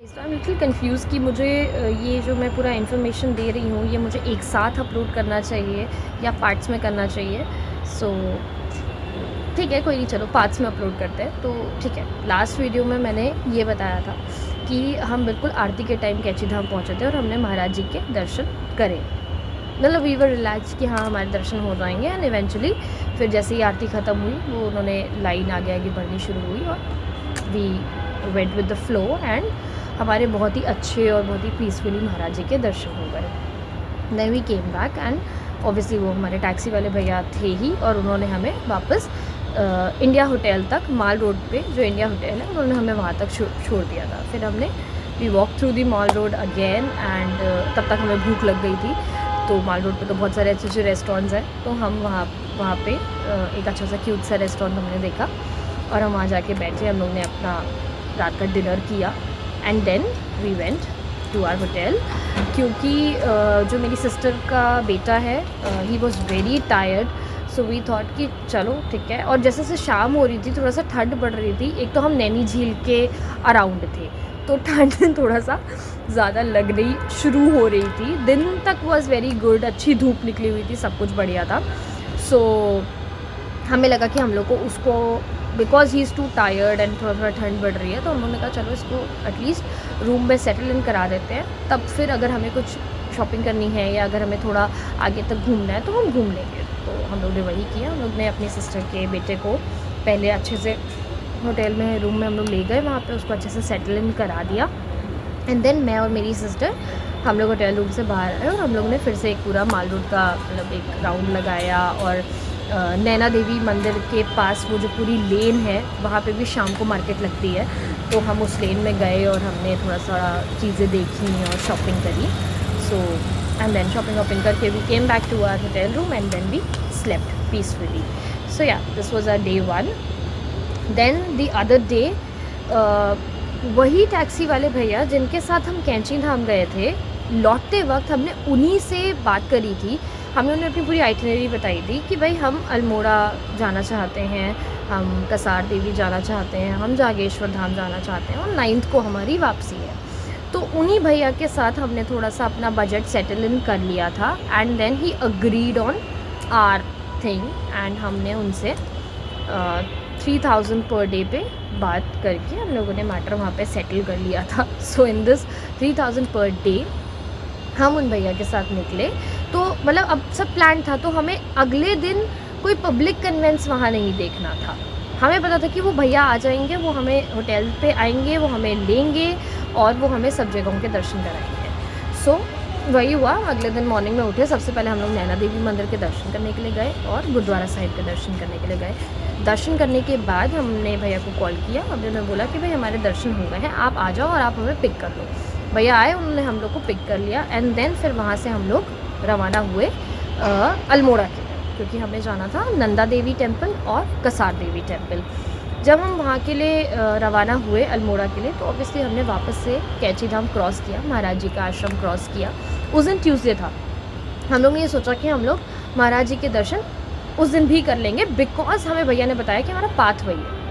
I am little confuse कि मुझे ये जो मैं पूरा इन्फॉर्मेशन दे रही हूँ ये मुझे एक साथ अपलोड करना चाहिए या पार्ट्स में करना चाहिए। सो ठीक है, कोई नहीं, चलो पार्ट्स में अपलोड करते हैं। तो ठीक है, लास्ट वीडियो में मैंने ये बताया था कि हम बिल्कुल आरती के टाइम कैची धाम पहुँचे थे और हमने महाराज जी के दर्शन करे। मतलब वी वर रिलैक्स कि हाँ हमारे दर्शन हो जाएंगे। एंड इवेंचुअली फिर जैसे ही आरती ख़त्म हुई वो उन्होंने लाइन आगे आगे बढ़नी शुरू हुई और we went with the flow and हमारे बहुत ही अच्छे और बहुत ही पीसफुली महाराज जी के दर्शन हो गए। Then we came back and obviously वो हमारे टैक्सी वाले भैया थे ही और उन्होंने हमें वापस इंडिया होटल तक, माल रोड पे जो इंडिया होटल है उन्होंने हमें वहाँ तक छोड़ दिया था। फिर हमने we walk through the Mall Road again and तब तक हमें भूख लग गई थी। तो माल रोड पे तो बहुत सारे अच्छे अच्छे रेस्टोरेंट्स हैं, तो हम वहाँ पे एक अच्छा सा क्यूट सा रेस्टोरेंट हमने देखा और हम वहाँ जाके बैठे। हम लोग ने अपना रात का डिनर किया and then we went to our hotel. क्योंकि जो मेरी सिस्टर का बेटा है he was very tired, so we thought कि चलो ठीक है। और जैसे जैसे शाम हो रही थी थोड़ा सा ठंड पड़ रही थी। एक तो हम नैनी झील के अराउंड थे तो ठंड थोड़ा सा ज़्यादा लग रही शुरू हो रही थी। दिन तक वॉज़ वेरी गुड, अच्छी धूप निकली हुई थी, सब कुछ बढ़िया था। सो हमें लगा कि हम लोग को उसको because he is to tired and थोड़ा थोड़ा ठंड बढ़ रही है तो हम लोगों ने कहा चलो इसको एटलीस्ट रूम में सेटल इन करा देते हैं, तब फिर अगर हमें कुछ शॉपिंग करनी है या अगर हमें थोड़ा आगे तक घूमना है तो हम घूम लेंगे। तो हम लोग ने वही किया। हम लोग ने अपनी सिस्टर के बेटे को पहले अच्छे से होटल में रूम में हम लोग ले गए, वहाँ पे उसको अच्छे से सेटल इन करा दिया एंड देन मैं और मेरी सिस्टर हम लोग होटल रूम से बाहर आए और हम लोग ने फिर से एक पूरा माल रोड का मतलब एक राउंड लगाया। और नैना देवी मंदिर के पास वो जो पूरी लेन है वहाँ पे भी शाम को मार्केट लगती है, तो हम उस लेन में गए और हमने थोड़ा सा चीज़ें देखी और शॉपिंग करी। सो एंड देन शॉपिंग करके we came back to our hotel room and then we slept peacefully. So yeah this was our day 1। Then the other day वही टैक्सी वाले भैया जिनके साथ हम कैंची धाम गए थे, लौटते वक्त हमने उन्हीं से बात करी थी। हमने उन्हें अपनी पूरी आइटिनरी बताई थी कि भाई हम अल्मोड़ा जाना चाहते हैं, हम कसार देवी जाना चाहते हैं, हम जागेश्वर धाम जाना चाहते हैं और 9th को हमारी वापसी है। तो उन्हीं भैया के साथ हमने थोड़ा सा अपना बजट सेटल इन कर लिया था and then he agreed on our thing and हमने उनसे 3000 पर डे पे बात करके हम लोगों ने मैटर वहाँ पे सेटल कर लिया था। सो इन दिस 3000 पर डे हम उन भैया के साथ निकले। तो मतलब अब सब प्लान था, तो हमें अगले दिन कोई पब्लिक कन्वेंस वहाँ नहीं देखना था। हमें पता था कि वो भैया आ जाएंगे, वो हमें होटल पे आएंगे, वो हमें लेंगे और वो हमें सब जगहों के दर्शन कराएंगे। सो वही हुआ। अगले दिन मॉर्निंग में उठे, सबसे पहले हम लोग नैना देवी मंदिर के दर्शन करने के लिए गए और गुरुद्वारा साहिब के दर्शन करने के लिए गए। दर्शन करने के बाद हमने भैया को कॉल किया, हमने उन्हें बोला कि भाई हमारे दर्शन हो गए हैं, आप आ जाओ और आप हमें पिक कर लो। भैया आए, उन्होंने हम लोग को पिक कर लिया एंड देन फिर वहाँ से हम लोग रवाना हुए अल्मोड़ा के लिए, क्योंकि हमें जाना था नंदा देवी टेम्पल और कसार देवी टेम्पल। जब हम वहाँ के लिए रवाना हुए अल्मोड़ा के लिए, तो ऑब्वियसली हमने वापस से कैची धाम क्रॉस किया, महाराज जी का आश्रम क्रॉस किया। उस दिन ट्यूसडे था। हम लोग ने ये सोचा कि हम लोग महाराज जी के दर्शन उस दिन भी कर लेंगे, बिकॉज हमें भैया ने बताया कि हमारा पाथ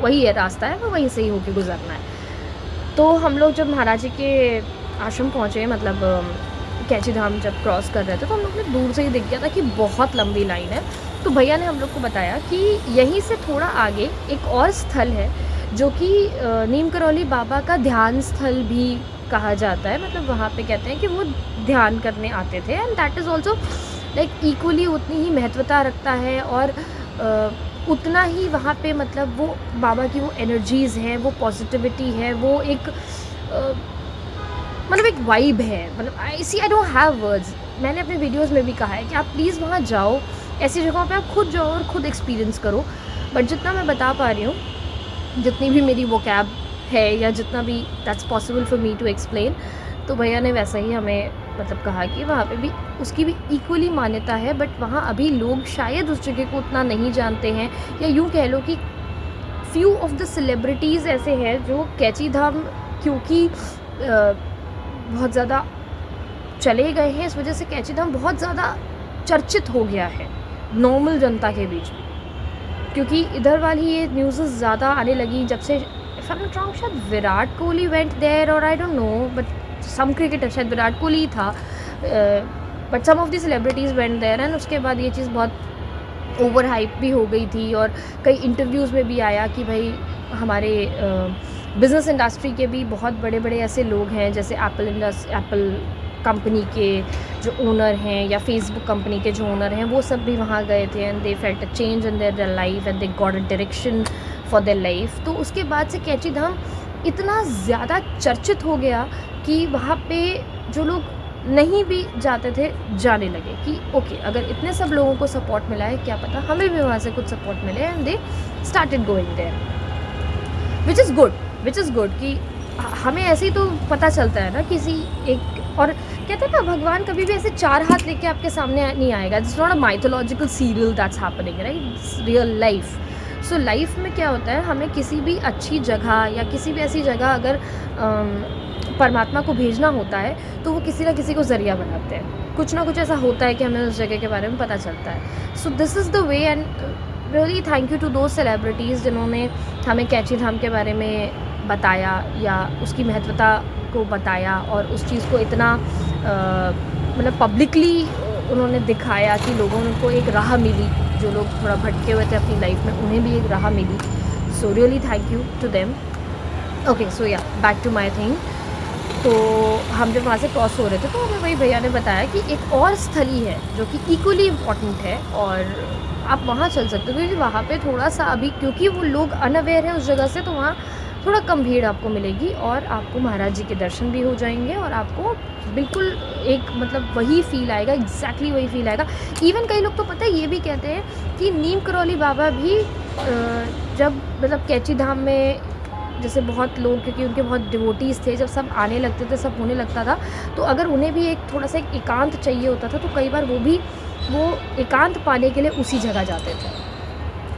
वही है, रास्ता है, वो वहीं से ही होके गुजरना है। तो हम लोग जब महाराज जी के आश्रम पहुँचे, मतलब कैची धाम जब क्रॉस कर रहे थे, तो हम लोग ने दूर से ही दिख गया था कि बहुत लंबी लाइन है। तो भैया ने हम लोग को बताया कि यहीं से थोड़ा आगे एक और स्थल है जो कि नीम करौली बाबा का ध्यान स्थल भी कहा जाता है। मतलब वहाँ पे कहते हैं कि वो ध्यान करने आते थे and that is also like equally उतनी ही महत्वता रखता है और उतना ही वहाँ पे मतलब वो बाबा की वो एनर्जीज़ हैं, वो पॉजिटिविटी है, वो एक मतलब एक वाइब है। मतलब आई डोंट हैव वर्ड्स। मैंने अपने वीडियोस में भी कहा है कि आप प्लीज़ वहाँ जाओ, ऐसी जगहों पे आप खुद जाओ और ख़ुद एक्सपीरियंस करो। बट जितना मैं बता पा रही हूँ, जितनी भी मेरी वो कैब है या जितना भी that's possible for me to explain, तो भैया ने वैसा ही हमें मतलब कहा कि वहाँ पे भी उसकी भी इक्वली मान्यता है। बट वहाँ अभी लोग शायद उस जगह को उतना नहीं जानते हैं, या यूँ कह लो कि फ्यू ऑफ द सेलिब्रिटीज़ ऐसे हैं जो कैची धाम क्योंकि बहुत ज़्यादा चले गए हैं, इस वजह से कैची धाम बहुत ज़्यादा चर्चित हो गया है नॉर्मल जनता के बीच में। क्योंकि इधर वाली ये न्यूज़ ज़्यादा आने लगी जब से if I am not wrong शायद विराट कोहली वेंट देयर, और I don't know, but some cricketer, शायद विराट कोहली ही था, but some of the celebrities went there. And उसके बाद ये चीज़ बहुत ओवर हाइप भी हो गई थी, और कई इंटरव्यूज़ में भी आया कि भाई हमारे बिज़नेस इंडस्ट्री के भी बहुत बड़े बड़े ऐसे लोग हैं, जैसे एप्पल कंपनी के जो ओनर हैं या फेसबुक कंपनी के जो ओनर हैं, वो सब भी वहाँ गए थे। And they felt a change in their life and they got a direction for their life. तो उसके बाद से कैची धाम इतना ज़्यादा चर्चित हो गया कि वहाँ पे जो लोग नहीं भी जाते थे जाने लगे कि ओके, अगर इतने सब लोगों को सपोर्ट मिला है, क्या पता हमें भी वहाँ से कुछ सपोर्ट मिले। And they started going there, which is good कि हमें ऐसे ही तो पता चलता है ना किसी एक, और कहते हैं ना भगवान कभी भी ऐसे 4 हाथ लेके आपके सामने नहीं आएगा। It's not a mythological serial that's happening, right, it's real life. So life में क्या होता है, हमें किसी भी अच्छी जगह या किसी भी ऐसी जगह अगर परमात्मा को भेजना होता है, तो वो किसी ना किसी को ज़रिया बनाते हैं। कुछ ना कुछ ऐसा होता है कि हमें उस जगह के बारे में पता चलता है। So this is the way. And really thank you to those celebrities जिन्होंने हमें कैची धाम के बारे में बताया या उसकी महत्वता को बताया, और उस चीज़ को इतना मतलब पब्लिकली उन्होंने दिखाया कि लोगों को एक राह मिली, जो लोग थोड़ा भटके हुए थे अपनी लाइफ में उन्हें भी एक राह मिली। So really thank you to them. Okay, so yeah back to my thing. तो हम जब वहाँ से क्रॉस हो रहे थे तो हमें वही भैया ने बताया कि एक और स्थली है जो कि इक्वली इम्पॉर्टेंट है, और आप वहाँ चल सकते हो, क्योंकि वहाँ पे थोड़ा सा अभी, क्योंकि वो लोग अनअवेयर हैं उस जगह से, तो वहाँ थोड़ा कम भीड़ आपको मिलेगी, और आपको महाराज जी के दर्शन भी हो जाएंगे, और आपको बिल्कुल एक मतलब वही फील आएगा, एग्जैक्टली वही फील आएगा। इवन कई लोग तो पता है ये भी कहते हैं कि नीम करौली बाबा भी जब मतलब कैची धाम में, जैसे बहुत लोग, क्योंकि उनके बहुत डिवोटीज़ थे, जब सब आने लगते थे, सब होने लगता था, तो अगर उन्हें भी एक थोड़ा सा एक एकांत चाहिए होता था, तो कई बार वो एकांत पाने के लिए उसी जगह जाते थे,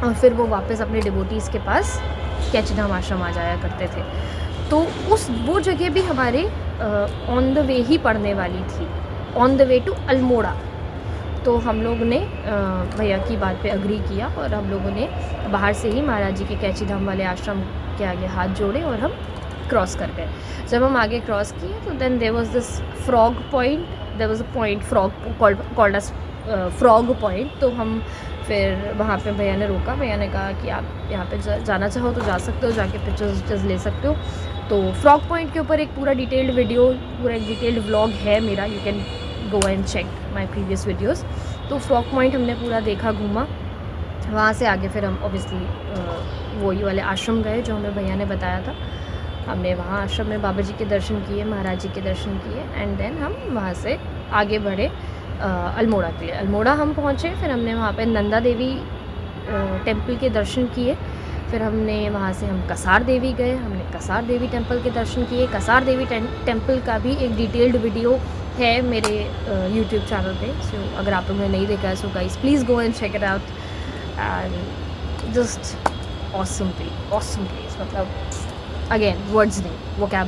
और फिर वो वापस अपने डिवोटीज़ के पास कैची धाम आश्रम आ जाया करते थे। तो वो जगह भी हमारे ऑन द वे ही पड़ने वाली थी, on the way to Almora. तो हम लोग ने भैया की बात पे अग्री किया, और हम लोगों ने बाहर से ही महाराज जी के कैची धाम वाले आश्रम के आगे हाथ जोड़े और हम क्रॉस कर गए। जब हम आगे क्रॉस किए तो then there was this frog point, there was a point frog called as frog point. तो हम फिर वहाँ पे भैया ने रोका, भैया ने कहा कि आप यहाँ पे जाना चाहो तो जा सकते हो, जाके पिक्चर्स ले सकते हो। तो फ्रॉग पॉइंट के ऊपर एक पूरा डिटेल्ड वीडियो, पूरा एक डिटेल्ड व्लॉग है मेरा, you can go and check my previous videos. तो फ्रॉग पॉइंट हमने पूरा देखा, घूमा। वहाँ से आगे फिर हम ऑब्वियसली वही वाले आश्रम गए जो हमें भैया ने बताया था। हमने वहाँ आश्रम में बाबा जी के दर्शन किए, महाराज जी के दर्शन किए, एंड देन हम वहाँ से आगे बढ़े अल्मोड़ा के लिए। अल्मोड़ा हम पहुँचे, फिर हमने वहाँ पे नंदा देवी टेम्पल के दर्शन किए। फिर हमने वहाँ से हम कसार देवी गए, हमने कसार देवी टेम्पल के दर्शन किए। कसार देवी टेम्पल का भी एक डिटेल्ड वीडियो है मेरे यूट्यूब चैनल पे। सो अगर आप लोगों ने नहीं देखा है, so guys please go and check it out. And just awesome place, मतलब अगेन वर्ड्स नहीं, वोकैब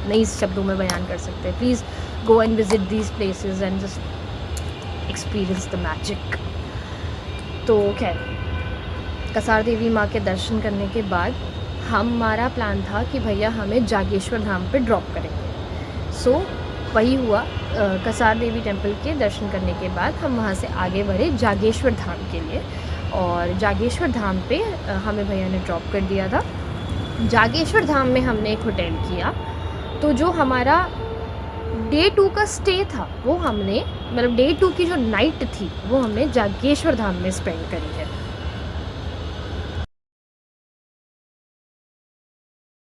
नहीं शब्दों में बयान कर सकते। Please go and visit these places and just experience the magic. तो खैर, कसार देवी माँ के दर्शन करने के बाद हमारा प्लान था कि भैया हमें जागेश्वर धाम पे ड्रॉप करेंगे। सो वही हुआ। कसार देवी टेम्पल के दर्शन करने के बाद हम वहाँ से आगे बढ़े जागेश्वर धाम के लिए, और जागेश्वर धाम पे हमें भैया ने ड्रॉप कर दिया था। जागेश्वर धाम में हमने एक होटल किया। तो जो हमारा डे 2 का स्टे था, वो हमने मतलब डे 2 की जो नाइट थी वो हमने जागेश्वर धाम में स्पेंड करी है।